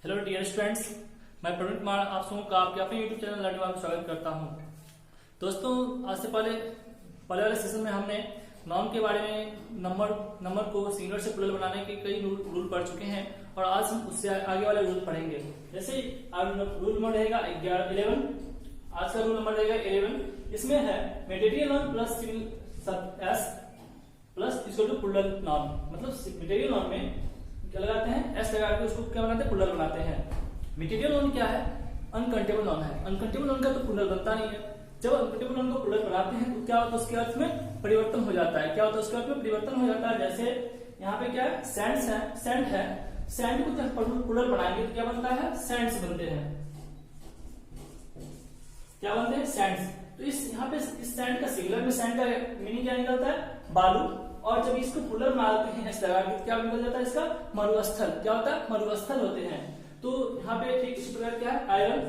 Hello dear students, मैं प्रवीण कुमार आप सबों का आपके अपने यूट्यूब चैनल लर्निंग में स्वागत करता हूं। दोस्तों, आज से पहले वाले सेशन में हमने नाउन के बारे में नंबर को सिंगुलर से प्लूरल बनाने के कई रूल पढ़ चुके हैं और आज हम उससे आगे वाले रूल पढ़ेंगे। जैसे रूल नंबर रहेगा 11। आज का रूल नंबर रहेगा 11। इसमें है material noun plus S plus equal to plural noun. मतलब मटेरियल नाउन में क्या लगाते हैं, एस लगा के उसको क्या बनाते हैं, प्लूरल बनाते हैं। मटेरियल नाउन क्या है, अनकाउंटेबल नाउन है। अनकाउंटेबल नाउन का तो प्लूरल बनता नहीं है। जब अनकाउंटेबल नाउन को प्लूरल बनाते हैं तो क्या होता है, उसके अर्थ में परिवर्तन हो जाता है। क्या होता है, उसके अर्थ में परिवर्तन हो जाता है। जैसे यहाँ पे क्या है, सैंड्स है, सैंड है। सैंड को जब प्लूरल बनाएंगे तो क्या बनता है, सैंड्स बनते हैं। क्या बनते हैं, सैंड्स। तो इस यहाँ पे इस सैंड का सिंगुलर में सैंड का मीनिंग क्या निकलता है, बालू। और जब इसको प्लूरल बनाते हैं एस लगा के, क्या निकल जाता है इसका, मरुस्थल। क्या होता है, मरुस्थल होते हैं। तो यहाँ पे ठीक इसी प्रकार क्या है, आयरन।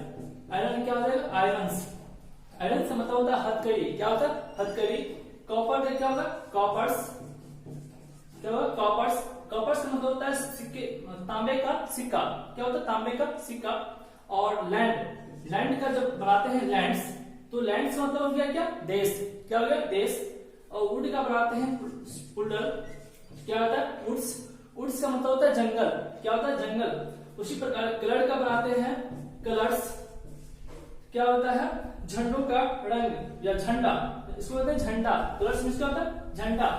आयरन क्या हो जाएगा, आयरन्स। आयरन से मतलब होता है हथकड़ी। क्या होता है, हथकड़ी। कॉपर का क्या होता है, कॉपर्स। क्या होगा, कॉपर्स। कॉपर्स का मतलब होता है सिक्के, तांबे का सिक्का। क्या होता है, तांबे का सिक्का। और लैंड, लैंड का जब बनाते हैं लैंड्स, तो लैंड्स का मतलब हो गया क्या, देश। क्या हो गया, देश। और वुड का बनाते हैं प्लूरल, क्या होता है, वुड्स। वुड्स का मतलब होता है जंगल। क्या होता है, जंगल। उसी प्रकार कलर का बनाते हैं कलर्स। क्या होता है, झंडों का रंग या झंडा, इसको बोलते हैं झंडा। कलर्स मींस क्या होता है, झंडा।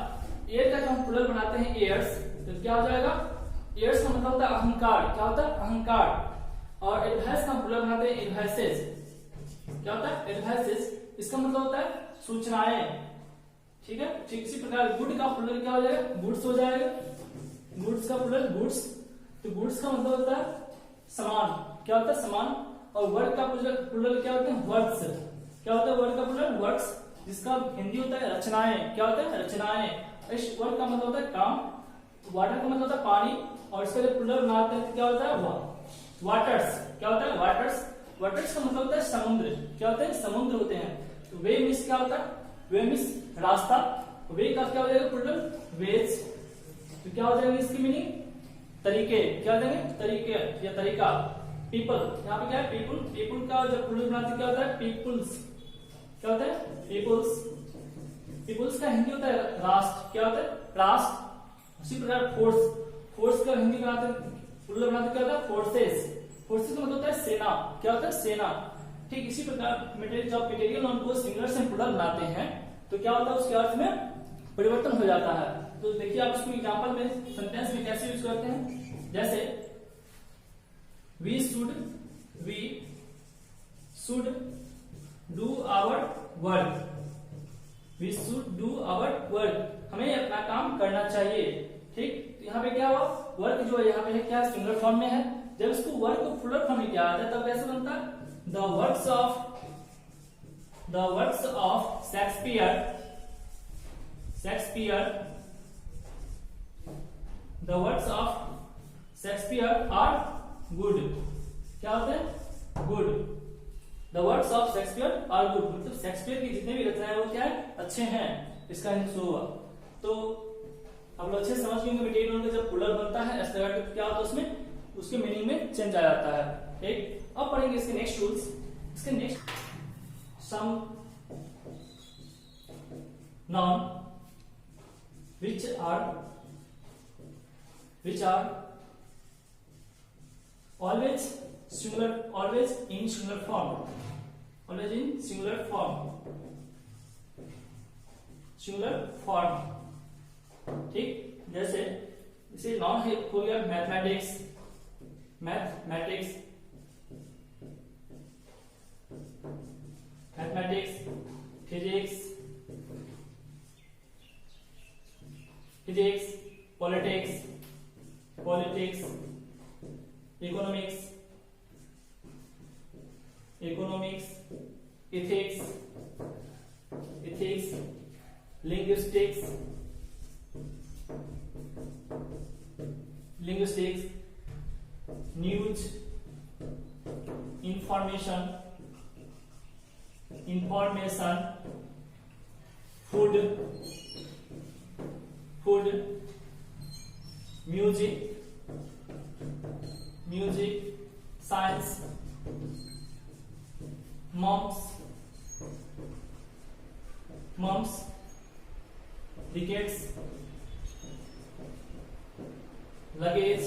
एयर का जब हम प्लूरल बनाते हैं एयर्स, तो क्या हो जाएगा, एयर्स का मतलब होता है अहंकार। क्या होता है, अहंकार। और एडवाइस का हम प्लूरल बनाते हैं एडवाइसेस। क्या होता है, एडवाइसेस। इसका मतलब होता है सूचनाएं। ठीक है, ठीक इसी प्रकार गुड का प्लूरल क्या हो जाएगा, गुड्स हो जाएगा। गुड्स का प्लूरल गुड्स। तो गुड्स का मतलब होता है सामान। क्या होता है, सामान। और वर्क का प्लूरल क्या होता है, वर्क्स। क्या होता है, वर्क का प्लूरल वर्क्स, जिसका हिंदी होता है रचनाएं। क्या होता है, रचनाएं। इस वर्क का मतलब होता है काम। वाटर का मतलब होता है पानी। और इसका जब प्लूरल बनाते हैं तो क्या होता है, वाटर्स। क्या होता है, वाटर्स। वाटर्स का मतलब होता है समुद्र। क्या होते हैं, समुद्र होते हैं। तो वे मीन्स क्या होता है, वे मीन्स रास्ता। वे का क्या हो जाएगा, प्लूरल वेज। तो क्या हो जाएगा इसकी मीनिंग, तरीके। क्या हो जाएंगे, तरीके या तरीका। पीपल, यहाँ पे क्या है, पीपल। पीपल का जब प्लूरल बनाते क्या होता है, पीपुल्स। क्या होता है, पीपुल्स। पीपुल्स का हिंदी होता है राष्ट्र। क्या होता है, राष्ट्र। उसी प्रकार फोर्स। फोर्स का हिंदी बनाते प्लूरल बनाते क्या होता है, फोर्सेस। फोर्सेस का मतलब होता है सेना। क्या होता है, सेना। ठीक इसी प्रकार जब मटेरियल नाउन को सिंगुलर से प्लूरल बनाते हैं तो क्या होता है, उसके अर्थ में परिवर्तन हो जाता है। तो देखिए आप इसको एग्जांपल में, सेंटेंस में कैसे यूज करते हैं। जैसे we should do our work. We should do our work, हमें अपना काम करना चाहिए। ठीक, यहाँ पे क्या हुआ, वर्क जो है यहाँ पे है क्या, सिंगुलर फॉर्म में है। जब इसको वर्क को प्लूरल फॉर्म में क्या आता है, तब कैसे बनता है, the works of Shakespeare, the works of Shakespeare are good। क्या होते हैं, good। the works of Shakespeare are good, मतलब शेक्सपियर की जितने भी रचनाएं वो क्या है, अच्छे हैं। इसका हिंदी हुआ। तो हम लोग अच्छे समझ गए मटेरियल नाउन का जब प्लूरल बनता है एस लगा के, क्या होता है उसमें, उसके मीनिंग में चेंज आ जाता है। एक अब पढ़ेंगे इसके नेक्स्ट रूल्स। इसके next sum noun which are always in singular form। ठीक, जैसे इसे नाउन हो गया mathematics, physics, politics, economics, ethics, linguistics, news, information, food, music, science, mumps, rickets, luggage,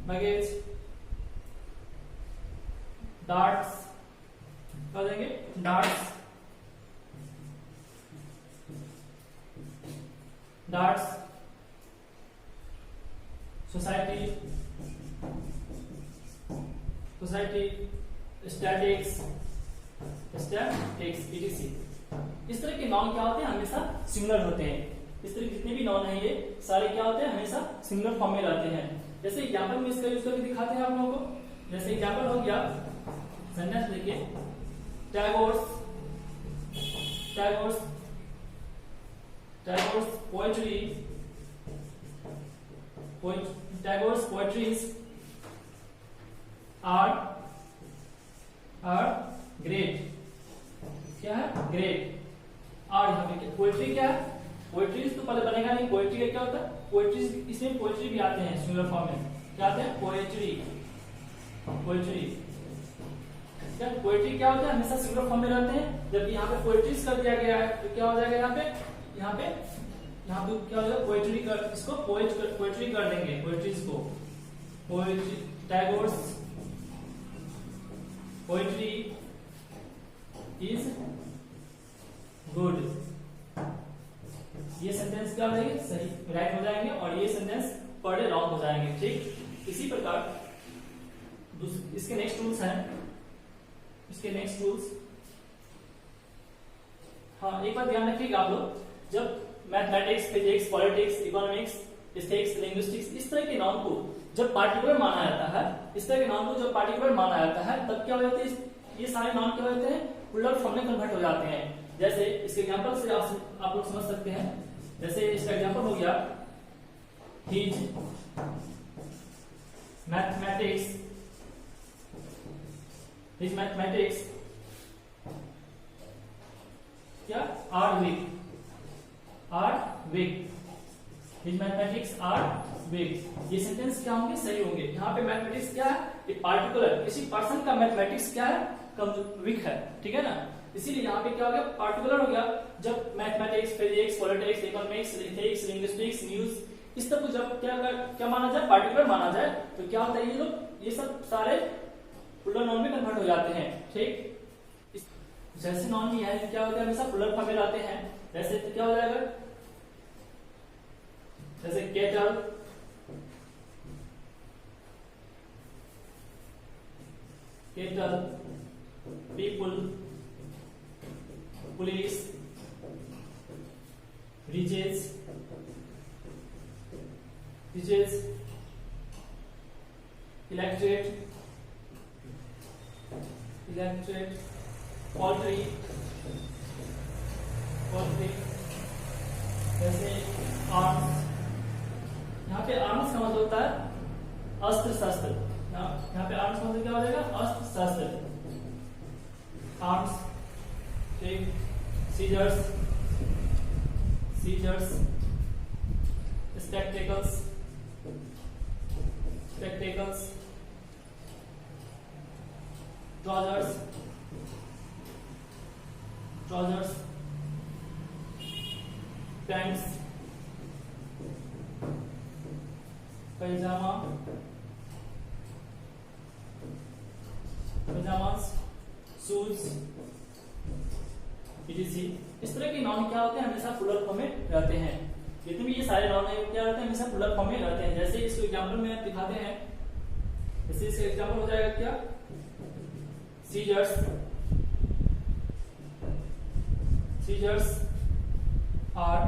baggage, darts, क्या देंगे, darts, society, statics, etc. इस तरह के नाउन क्या होते हैं, हमेशा सिंगुलर होते हैं। इस तरह जितने भी नाउन हैं ये सारे क्या होते हैं, हमेशा सिंगुलर फॉर्म में रहते हैं। जैसे एग्जांपल में इसका यूज करके दिखाते हैं आप लोगों को। जैसे एग्जांपल हो गया, सेंटेंस देखिए, टैगोर्स पोएट्रीज आर ग्रेट। क्या है, ग्रेट। और यहाँ पे पोएट्री क्या है, पोएट्रीज तो पहले बनेगा नहीं, पोएट्री का क्या होता है, पोएट्रीज, इसमें पोएट्री भी आते हैं सिंगुलर फॉर्म में। क्या आते हैं, पोएट्री। पोएट्री क्या होता है, हमेशा सिंगुलर फॉर्म में रहते हैं। जब यहाँ पे पोएट्रीज कर दिया गया है तो क्या हो जाएगा, यहाँ पे क्या हो जाएगा, पोएट्री कर, इसको पोएट्री कर देंगे, पोएट्रीज को poetry. Tagore's poetry is good. ये सेंटेंस क्या हो जाएंगे, सही राइट हो जाएंगे, और ये सेंटेंस पढ़े रॉन्ग हो जाएंगे। ठीक, इसी प्रकार इसके नेक्स्ट रूल्स हैं। हाँ, एक बात ध्यान रखिएगा आप लोग, जब mathematics, physics, politics, economics, statistics, linguistics, इस तरह के नाउन को जब पार्टिकुलर माना जाता है, तब क्या हो जाता है, ये सारे नाउन क्या हो जाते हैं, प्लूरल फॉर्म में कन्वर्ट हो जाते हैं। जैसे इसके एग्जांपल से आप लोग समझ सकते हैं। जैसे इसका एग्जांपल हो गया, हिज मैथमेटिक्स क्या, are weak. His mathematics are weak. ये सेंटेंस क्या होंगे, सही होंगे। यहाँ पे मैथमेटिक्स क्या है, एक पार्टिकुलर किसी पर्सन का मैथमेटिक्स क्या है, वीक है। ठीक है ना, इसीलिए यहाँ पे क्या हो गया, पार्टिकुलर हो गया। जब mathematics, physics, politics, economics, ethics, linguistics, news, इस सब को जब क्या माना जाए, पार्टिकुलर माना जाए, तो क्या होता है, ये सब सारे प्लूरल नाउन में कन्वर्ट हो जाते हैं। ठीक, जैसे नाउन भी है, क्या होता है, हमेशा प्लूरल फॉर्म में रहते हैं। जैसे क्या हो जाएगा, जैसे kettle, people, police, riches, electorate, poultry, जैसे आर्म्स। यहाँ पे आर्म्स का मतलब होता है अस्त्र शस्त्र। यहाँ पे आर्म्स का मतलब क्या हो जाएगा, अस्त्र शस्त्र, आर्म्स। ठीक, seizures, spectacles, trousers, pants, pajamas, shoes, etc. इस तरह के नाउन क्या होते हैं, हमेशा प्लूरल फॉर्म में रहते हैं। जितने भी ये सारे नाउन है क्या रहते हैं, हमेशा प्लूरल फॉर्म में रहते हैं। जैसे इसको एग्जांपल में दिखाते हैं। जैसे इसका एग्जांपल हो जाएगा क्या, सीजर्स आर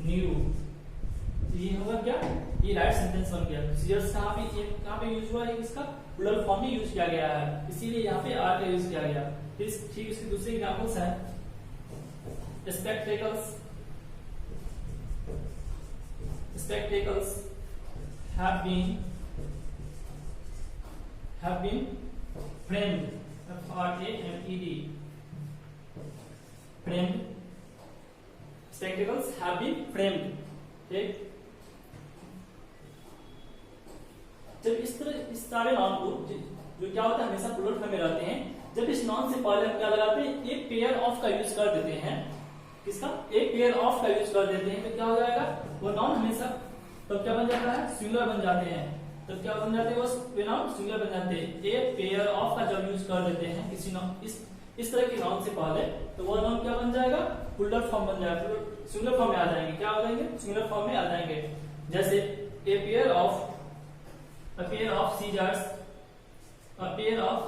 न्यू। ये होगा क्या, ये राइट सेंटेंस बन गया। सीजर्स कहाँ पे यूज हुआ है, इसका प्लूरल फॉर्म में यूज किया गया है, इसीलिए यहाँ पे आर का यूज किया गया। ठीक, इसके दूसरे एग्जांपल्स हैं, spectacles have been framed, framed, tentacles have been framed. ठीक, जब इस तरह इस सारे नॉन को जो क्या होता है हमेशा प्लूरल फॉर्म में रहते हैं, जब इस नॉन से पहले हम क्या लगाते हैं, एक पेयर ऑफ का यूज कर देते हैं, किसका, एक पेयर ऑफ का यूज कर देते हैं, तो क्या हो जाएगा, वो नॉन हमेशा तब क्या बन जाता है, सिंगुलर बन जाते हैं। तब क्या बन जाते हैं, वो नाउन सिंगुलर बन जाते हैं। एक पेयर ऑफ का जब यूज कर देते हैं किसी नाउन इस तरह के नाउन से पहले, तो वो नाउन क्या बन जाएगा, प्लूरल फॉर्म बन जाएगा, सिंगुलर फॉर्म में आ जाएंगे। क्या हो जाएंगे, सिंगुलर फॉर्म में आ जाएंगे। जैसे a pair of scissors, a pair of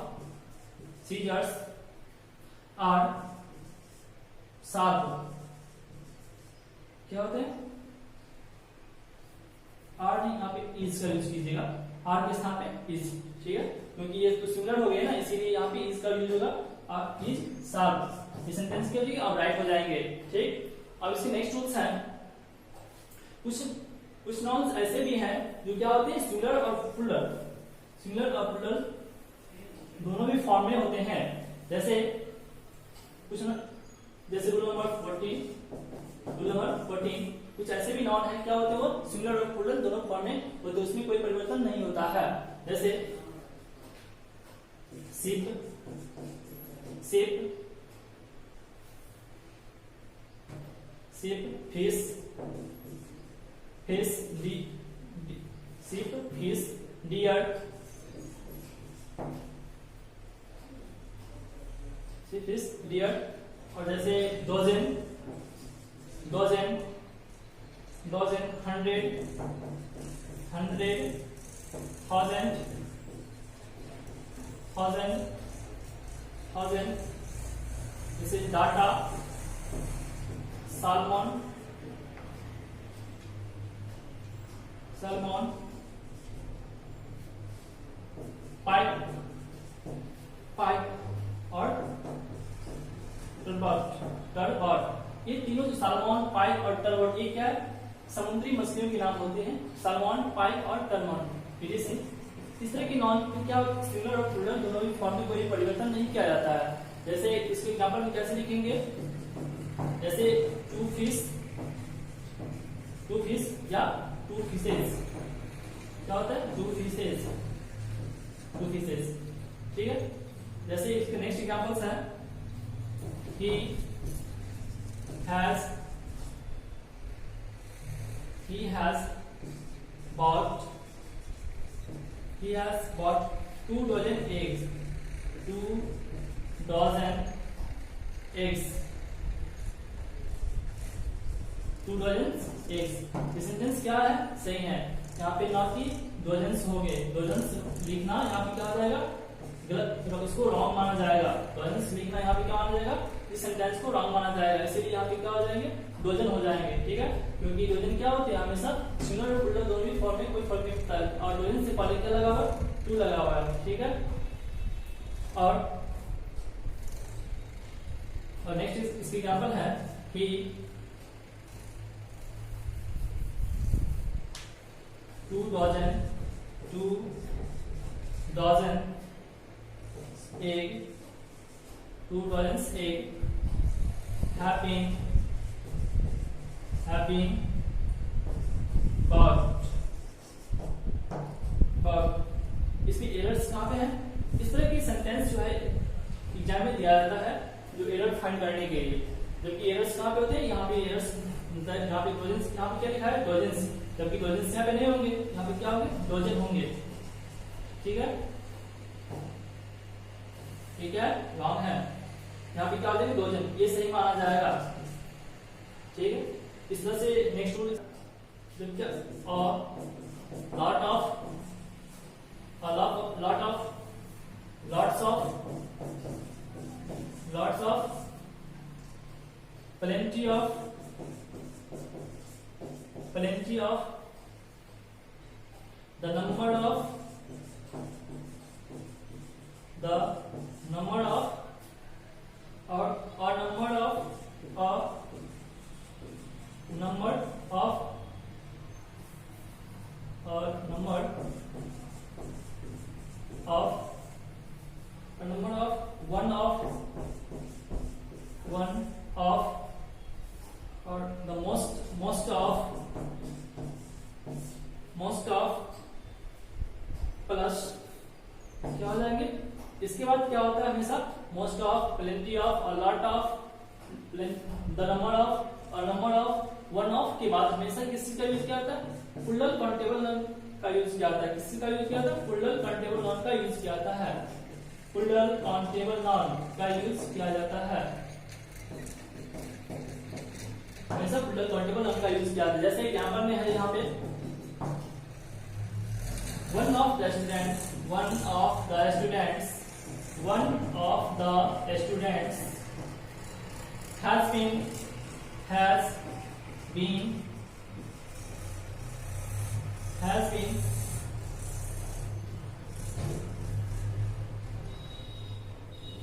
scissors are sharp। क्या होते हैं, आर नहीं, यहाँ पे इज का यूज कीजिएगा, आर के स्थान पे इज, ठीक है, क्योंकि ये तो सिमिलर हो गए ना, इसीलिए यहाँ पे इज का यूज होगा, इज शार्प। ये सेंटेंस के लिए अब राइट हो जाएंगे। ठीक, अब इसके नेक्स्ट रूल्स हैं, कुछ नॉन्स ऐसे भी हैं जो क्या होते हैं, सिंगुलर और प्लूरल, सिंगुलर और प्लूरल दोनों भी फॉर्म में होते हैं। जैसे कुछ जैसे रूल नंबर 14 कुछ ऐसे भी नॉन है क्या होते हैं, वो सिंगुलर और प्लूरल दोनों फॉर्म में होते हैं, उसमें कोई परिवर्तन नहीं होता है। जैसे शिप, फिश, डियर, और जैसे डोजन, 100, 1000, जैसे डाटा, सालमन, पाइप और टर्बट। ये तीनों जो सालमन, पाइप और टर्बट, ये क्या है, समुद्री मछलियों के नाम होते हैं, सालमन, पाइप और टर्बट। इस तरह के नॉन को क्या सिंगुलर और प्लूरल दोनों भी फॉर्म में कोई परिवर्तन नहीं किया जाता है। जैसे इसके एग्जांपल में कैसे लिखेंगे, जैसे टू फिश या टू फिशेस, क्या होता है, टू फिशेस, ठीक है। जैसे इसके नेक्स्ट एग्जांपल्स हैं, he has bought 2 dozen eggs, 2 dozen eggs। ये सेंटेंस क्या है, सही है। यहाँ पे ना कि डोजन्स हो गए, डोजन्स लिखना यहाँ पे क्या हो जाएगा, गलत, मतलब इसको रॉन्ग माना जाएगा। डोजन्स लिखना यहाँ पे क्या माना जाएगा, इस सेंटेंस को रॉन्ग माना जाएगा, इसीलिए यहाँ पे क्या हो जाएंगे, डोजन हो जाएंगे। ठीक है, क्योंकि डोजन क्या होते हैं, हमेशा सिंगुलर और प्लूरल दोनों ही फॉर्म में कोई फर्क नहीं पड़ता है, और डोजन से पहले क्या लगा हुआ है, टू लगा हुआ है। ठीक है, और नेक्स्ट इसकी एग्जांपल है कि 2 dozen egg, 2 dozen egg have been bought। इसकी एरर्स कहाँ पे है, इस तरह की सेंटेंस जो है एग्जाम में दिया जाता है जो एरर फाइंड करने के लिए, जबकि एरर्स कहाँ पे होते हैं, यहाँ पे एरर्स, यहाँ पे डोजन्स, यहाँ पे क्या लिखा है, डोजन्स, जबकि डोजन्स यहाँ पे नहीं होंगे, यहाँ पे क्या होंगे, डोजन होंगे। ठीक है, ठीक है, रॉन्ग है, यहाँ पे क्या हो जाएगा, डोजन, ये सही माना जाएगा। ठीक है, इस तरह से next rule lots of plenty of the number of one of or the बाद क्या होता है हमेशा मोस्ट ऑफ, प्लेंटी ऑफ और lot of, the number of और नंबर ऑफ, वन ऑफ के बाद हमेशा किसी का यूज किया जाता है, प्लूरल काउंटेबल नाउन का यूज किया जाता है। किसी का यूज किया जाता है, प्लूरल काउंटेबल नाउन का यूज किया जाता है, प्लूरल काउंटेबल नाउन का यूज किया जाता है, हमेशा प्लूरल काउंटेबल नाउन का यूज किया जाता है। जैसे एग्जांपल में है यहाँ पे one of the students, one of the students, one of the students has been, has been, has been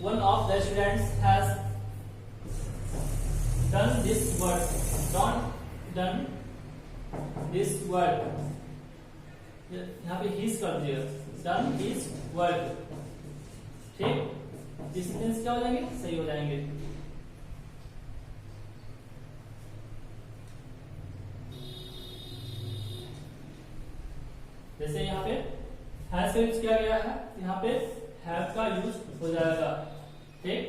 one of the students has done this work, done this work, यहाँ पे his कर दिया, done his work, ठीक, ये sentence क्या हो जाएंगे, सही हो जाएंगे। जैसे यहाँ पे हैज का यूज किया गया है, यहाँ पे हैव का यूज हो जाएगा, ठीक,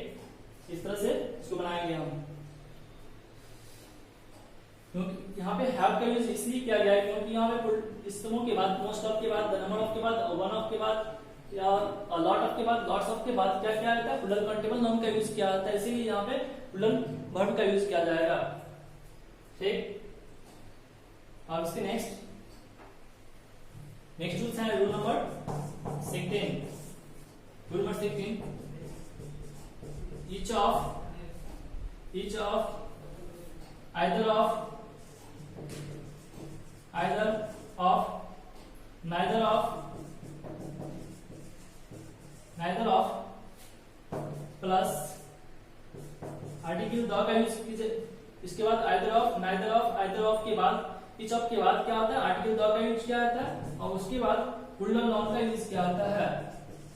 इस तरह से इसको बनाएंगे हम। क्योंकि यहाँ पे हैव का यूज इसलिए किया गया है क्योंकि यहाँ पे इस समूह के बाद, मोस्ट ऑफ के बाद, द नंबर ऑफ के बाद, वन ऑफ के बाद या लॉट ऑफ के बाद, लॉट्स ऑफ के बाद क्या क्या आता है, प्लूरल काउंटेबल नाउन का यूज किया जाता है, इसीलिए यहाँ पे प्लूरल वर्ब का यूज किया जाएगा, ठीक। अब इसके नेक्स्ट रूल्स है rule number 16, rule number 16, each of either of neither of plus article the का यूज कीजिए, इसके बाद either of, neither of के बाद each of के बाद क्या होता है, आर्टिकल द का यूज किया जाता है और उसके बाद प्लूरल नाउन का यूज किया जाता है,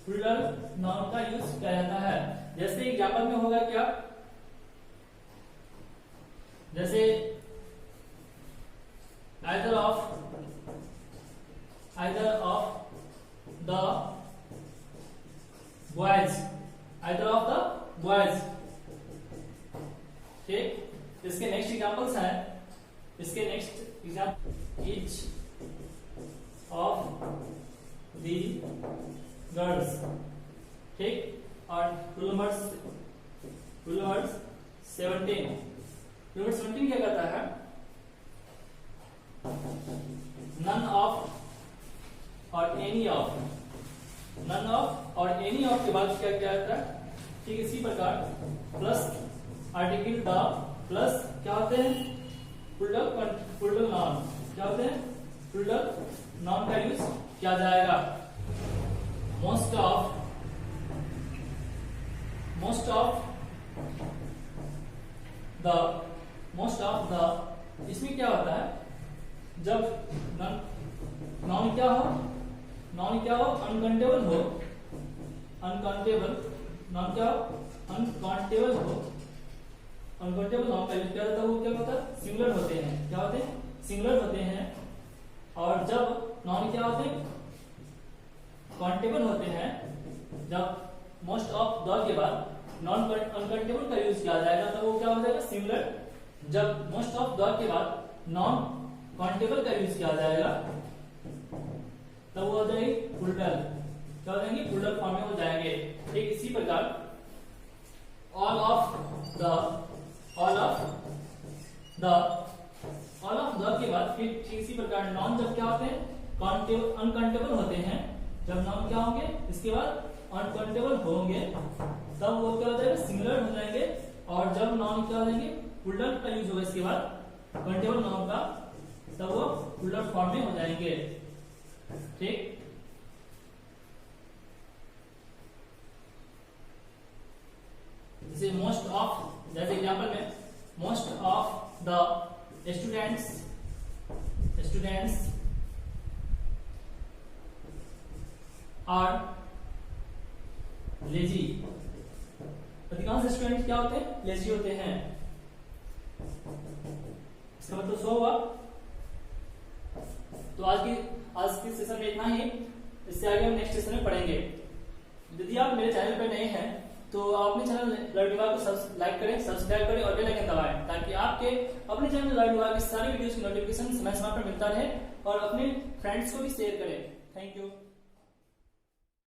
प्लूरल नाउन का यूज किया जाता है। जैसे एग्जांपल में होगा क्या, जैसे either of the boys, either of the boys, ठीक। इसके नेक्स्ट एग्जांपल्स हैं, इसके next example each of the girls, ठीक। और रूल नंबर 17, रूल 17 क्या कहता है, none of और any of, none of और any of के बाद क्या क्या आता है, ठीक, इसी प्रकार प्लस आर्टिकल द प्लस क्या होते हैं, प्लूरल नाउन, क्या होते हैं, प्लूरल नाउन का यूज किया जाएगा। मोस्ट ऑफ द इसमें क्या होता है, जब नाउन क्या हो, अनकाउंटेबल हो, अनकाउंटेबल नाउन क्या हो, अनकाउंटेबल हो, अनकाउंटेबल नाउन का यूज किया जाता है, वो क्या होता है, सिंगुलर होते हैं, क्या होते हैं, सिंगुलर होते हैं। और जब नाउन क्या होते हैं, काउंटेबल होते हैं, जब मोस्ट ऑफ द के बाद नॉन अनकाउंटेबल का यूज किया जाएगा तो वो क्या हो जाएगा, सिंगुलर। जब मोस्ट ऑफ द के बाद नॉन काउंटेबल का यूज किया जाएगा तब वो हो जाएगी प्लूरल, क्या हो जाएंगे, प्लूरल फॉर्म में हो जाएंगे, ठीक। इसी प्रकार ऑल ऑफ द के बाद फिर ठीक इसी प्रकार नॉन जब क्या होते हैं, अनकाउंटेबल होते हैं, जब नॉन क्या होंगे इसके बाद अनकाउंटेबल होंगे तब वो क्या हो जाएगा, सिंगुलर हो जाएंगे। और जब नॉन क्या हो जाएंगे, प्लूरल का यूज होगा इसके बाद काउंटेबल नॉन का, तब वो प्लूरल फॉर्म में हो जाएंगे, ठीक। जैसे मोस्ट ऑफ, जैसे एग्जांपल में most of the students are lazy, अधिकांश स्टूडेंट क्या होते हैं, लेजी होते हैं। इसका मतलब सो हुआ। तो आज के सेशन में इतना ही, इससे आगे हम नेक्स्ट सेशन में पढ़ेंगे। यदि आप मेरे चैनल पर नए हैं तो आप अपने चैनल लर्न विभाग को लाइक करें, सब्सक्राइब करें और बेल आइकन दबाएं, ताकि आपके अपने चैनल लर्न विभाग की सारी वीडियोस की नोटिफिकेशन समय समय पर मिलता रहे, और अपने फ्रेंड्स को भी शेयर करें। Thank you.